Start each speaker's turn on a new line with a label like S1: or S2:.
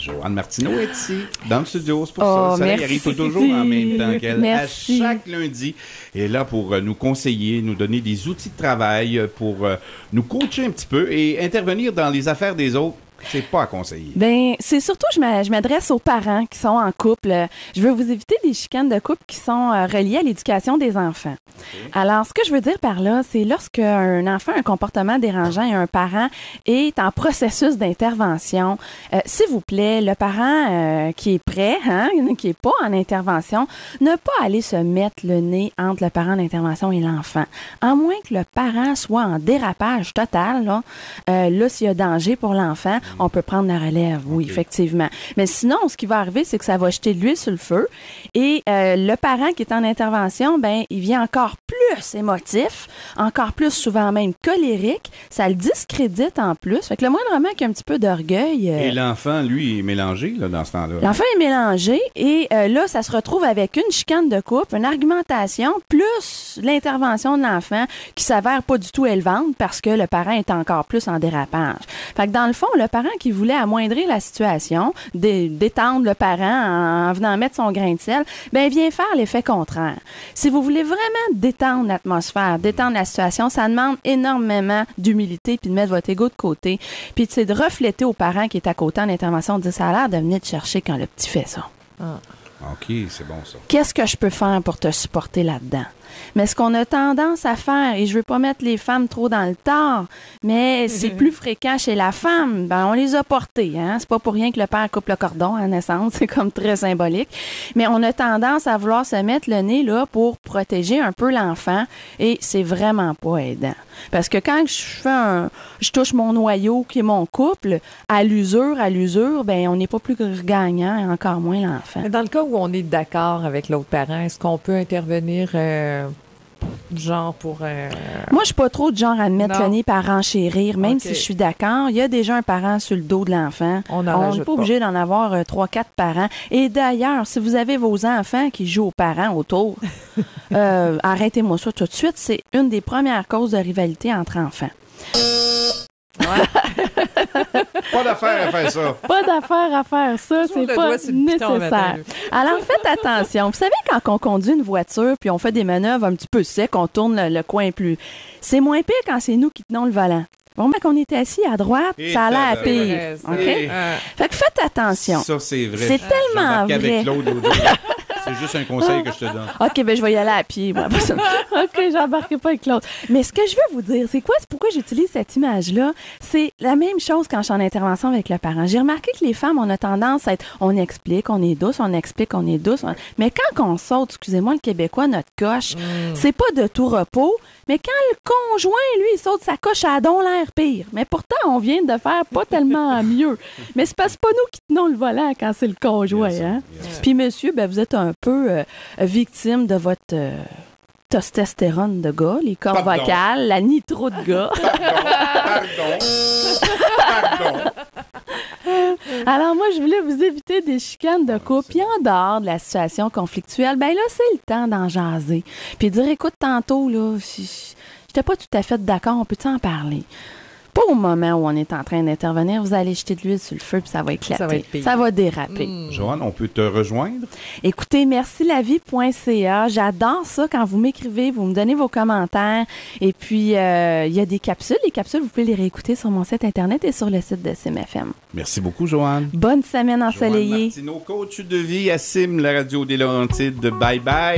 S1: Joanne Martineau est ici, dans le studio. C'est pour ça. Ça arrive toujours en même temps qu'elle.
S2: Merci.
S1: À chaque lundi, elle est là pour nous conseiller, nous donner des outils de travail, pour nous coacher un petit peu et intervenir dans les affaires des autres. C'est pas à conseiller.
S2: Ben, c'est surtout, je m'adresse aux parents qui sont en couple. Je veux vous éviter des chicanes de couple qui sont reliées à l'éducation des enfants. Okay. Alors, ce que je veux dire par là, c'est lorsque un enfant a un comportement dérangeant et un parent est en processus d'intervention, s'il vous plaît, le parent qui est prêt, qui est pas en intervention, ne pas aller se mettre le nez entre le parent d'intervention et l'enfant. À moins que le parent soit en dérapage total, là s'il y a danger pour l'enfant, on peut prendre la relève, oui, effectivement. Mais sinon, ce qui va arriver, c'est que ça va jeter de l'huile sur le feu. Et le parent qui est en intervention, ben, il vient encore plus émotif, encore plus souvent même colérique. Ça le discrédite en plus. Fait que le moindrement qu'il y a un petit peu d'orgueil...
S1: Et l'enfant, lui, est mélangé là, dans ce temps-là.
S2: L'enfant est mélangé et là, ça se retrouve avec une chicane de couple, une argumentation, plus l'intervention de l'enfant qui s'avère pas du tout élevante parce que le parent est encore plus en dérapage. Fait que dans le fond, le parent qui voulait amoindrir la situation, détendre le parent en venant mettre son grain de sel, ben vient faire l'effet contraire. Si vous voulez vraiment détendre l'atmosphère, détendre la situation, ça demande énormément d'humilité puis de mettre votre ego de côté. Puis c'est de refléter au parent qui est à côté en intervention, de dire ça a l'air de venir te chercher quand le petit fait ça.
S1: OK, c'est bon ça.
S2: Qu'est-ce que je peux faire pour te supporter là-dedans? Mais ce qu'on a tendance à faire, et je veux pas mettre les femmes trop dans le tort, mais c'est plus fréquent chez la femme, ben on les a portées, hein. C'est pas pour rien que le père coupe le cordon à naissance, c'est comme très symbolique. Mais on a tendance à vouloir se mettre le nez là pour protéger un peu l'enfant, et c'est vraiment pas aidant. Parce que quand je touche mon noyau qui est mon couple, à l'usure, ben on n'est pas plus gagnant, et encore moins l'enfant.
S3: Mais dans le cas où on est d'accord avec l'autre parent, est-ce qu'on peut intervenir genre pour...
S2: Moi, je suis pas trop de genre à me mettre le nez par renchérir, même si je suis d'accord. Il y a déjà un parent sur le dos de l'enfant. On n'est pas obligé d'en avoir 3-4 parents. Et d'ailleurs, si vous avez vos enfants qui jouent aux parents autour, arrêtez-moi ça tout de suite. C'est une des premières causes de rivalité entre enfants.
S1: Pas d'affaire à faire ça.
S2: Pas d'affaire à faire ça, c'est pas nécessaire. Alors, faites attention. Vous savez, quand on conduit une voiture puis on fait des manœuvres un petit peu secs, on tourne le coin plus... C'est moins pire quand c'est nous qui tenons le volant. Bon, ben, qu'on est assis à droite, ça a l'air pire. OK? Fait que faites attention.
S1: Ça, c'est vrai.
S2: C'est tellement vrai.
S1: Avec Claude c'est juste un conseil que je te donne.
S2: OK, ben je vais y aller à pied. Moi. OK, j'embarquerai pas avec l'autre. Mais ce que je veux vous dire, c'est quoi? C'est pourquoi j'utilise cette image-là. C'est la même chose quand je suis en intervention avec le parent. J'ai remarqué que les femmes, on a tendance à être... On explique, on est douce, on explique, on est douce. Mais quand on saute, excusez-moi, le Québécois, notre coche, c'est pas de tout repos. Mais quand le conjoint, lui, il saute sa coche, ça a donc l'air pire. Mais pourtant, on vient de faire pas tellement mieux. Mais c'est parce que c'est pas nous qui tenons le volant quand c'est le conjoint. Hein? Puis monsieur, ben vous êtes un peu victime de votre testostérone de gars, les cordes vocales, la nitro de gars.
S1: Pardon.
S2: Alors moi, je voulais vous éviter des chicanes de couple. Puis en dehors de la situation conflictuelle, ben là, c'est le temps d'en jaser. Puis dire, écoute, tantôt, là, j'étais pas tout à fait d'accord, on peut-tu en parler? Pas au moment où on est en train d'intervenir, vous allez jeter de l'huile sur le feu puis ça va éclater. Ça va déraper.
S1: Joanne, on peut te rejoindre?
S2: Écoutez, mercilavie.ca. J'adore ça quand vous m'écrivez, vous me donnez vos commentaires. Et puis, il y a des capsules. Les capsules, vous pouvez les réécouter sur mon site Internet et sur le site de CIM-FM.
S1: Merci beaucoup, Joanne.
S2: Bonne semaine ensoleillée.
S1: Joanne Martineau, coach de vie à CIM, la radio des Laurentides. Bye bye.